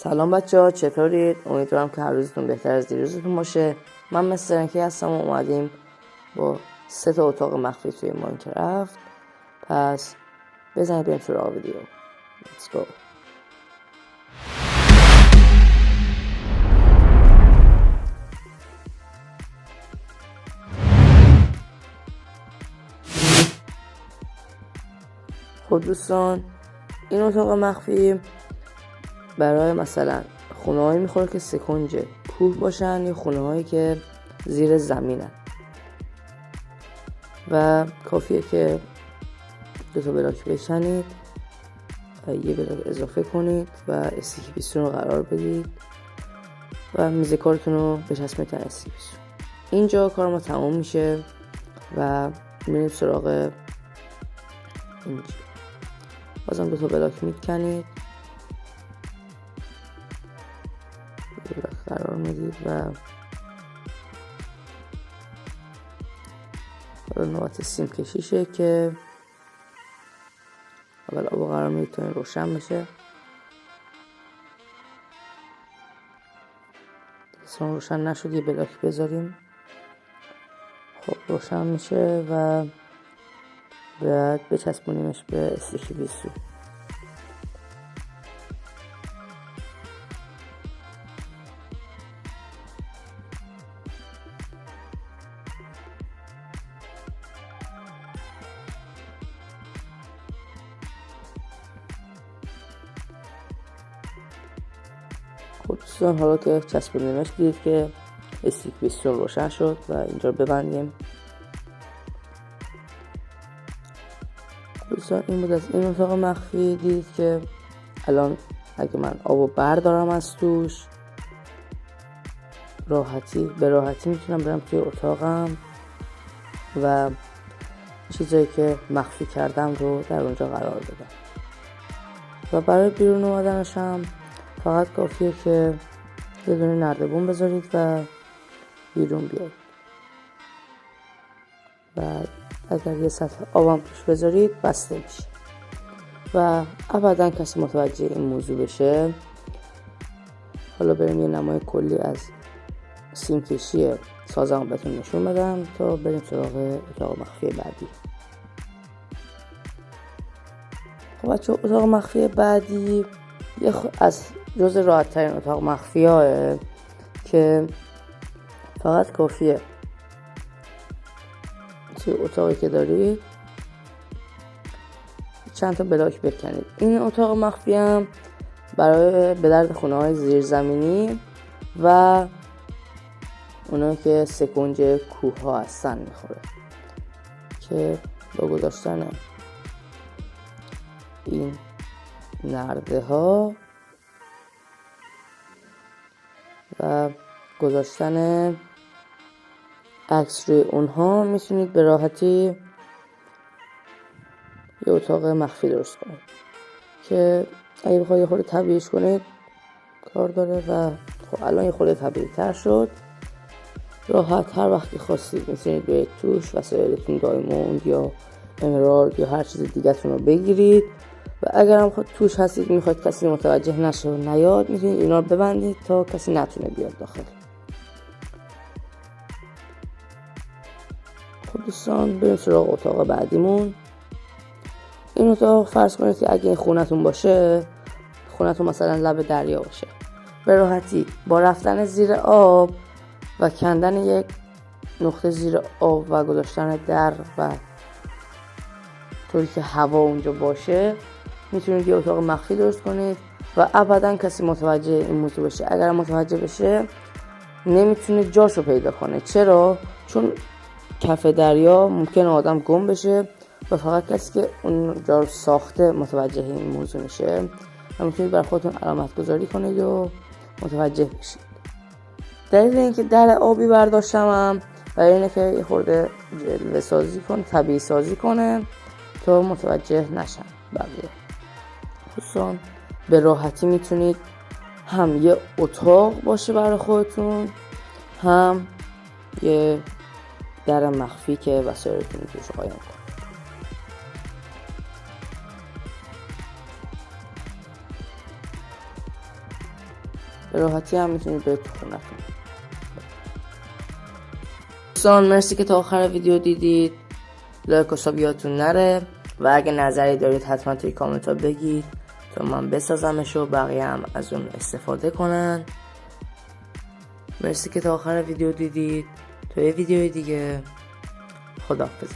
سلام بچه‌ها، چطورید؟ امیدوارم که هر روزتون بهتر از دیروزتون باشه. من مستر انکی هستم و اومدیم با 3 اتاق مخفی توی ماینکرافت. پس بزنید بریم سراغ ویدیو. Let's go. خب دوستان، این اتاق مخفی برای مثلا خونه هایی میخوره که سکنج کوه باشن یا خونه هایی که زیر زمینن و کافیه که 2 بلاک بشنید، یه بلاک اضافه کنید و استیکی پیستون رو قرار بدید و میز کارتون رو بچسبونید تا استیکی پیستون. اینجا کار ما تموم میشه و میریم سراغ اینجا. بازم 2 بلاک میکنید، بلاک قرار میدید و نوبت سیم کشیشه که اول آب قرار میدید تا این روشن بشه. اصلا روشن نشد یه بلاک بذاریم. خب روشن میشه و باید بچسبونیمش به استیکی پیستون. خب دوستان، حالا که چسبوندیمش دیدید که استیکی پیستون روشن شد و اینجا ببندیم. دوستان، این بود از این اتاق مخفی. دیدید که الان اگه من آبو بردارم از توش به راحتی میتونم برم توی اتاقم و چیزایی که مخفی کردم رو در اونجا قرار بدم و برای بیرون اومدنش هم فقط کافیه که یه دونه نردبون بذارید و بیرون بیاید و اگر یه سطح آبم توش بذارید بسته میشه و ابدا کسی متوجه این موضوع بشه. حالا بریم یه نمای کلی از سیم کشی سازم بهتون نشون بدم تا بریم سراغ اتاق مخفی بعدی. خب بچه، اتاق مخفی بعدی از جز راحت ترین اتاق مخفی هاه که فقط کافیه توی اتاقی که دارید چند تا بلاک بکنید. این اتاق مخفی هم برای به درد خونه های زیرزمینی و اونایی که سکنج کوه ها هستن میخوره که با گذاشتن این نرده ها و گذاشتن عکس روی اونها میتونید به راحتی یه اتاق مخفی درست کنید که اگه بخواید یه خورده طبیعیش کنید کار داره و خب الان یه خورده طبیعی تر شد. راحت هر وقتی خواستید میتونید برید توش وسایلتون دایموند یا امرالد یا هر چیز دیگه تون رو بگیرید و اگر هم توش هستید میخواید کسی متوجه نشه و نیاد میتونید اینا رو ببندید تا کسی نتونه بیاد داخل. خب دوستان، بریم سراغ اتاق بعدیمون. این اتاق فرض کنید که اگه این خونتون باشه، خونتون مثلا لب دریا باشه، به راحتی با رفتن زیر آب و کندن یک نقطه زیر آب و گذاشتن در و طوری که هوا اونجا باشه میتونید یه اتاق مخفی درست کنید و ابدا کسی متوجه این موضوع بشه. اگر متوجه بشه نمیتونه جاشو پیدا کنه. چرا؟ چون کف دریا ممکنه آدم گم بشه و فقط کسی که اون جا رو ساخته متوجه این موضوع میشه و میتونید بر خودتون علامت گذاری کنید و متوجه بشید. دلیل اینکه در آبی برداشتم برای اینه که یه خورده جلوه سازی کنه، طبیعی سازی کنه تا متوجه نشن بقیه. دوستان، به راحتی میتونید هم یه اتاق باشه برای خودتون، هم یه در مخفی که وسایلتون توش قایم کنید. به راحتی هم میتونید برید تو خونتون. دوستان مرسی که تا آخر ویدیو دیدید. لایک و ساب یادتون نره و اگه نظری دارید حتما توی کامنت ها بگید تا من بسازمش و بقیه هم از اون استفاده کنن. مرسی که تا آخر ویدیو دیدید. توی ویدیوی دیگه خداحافظ.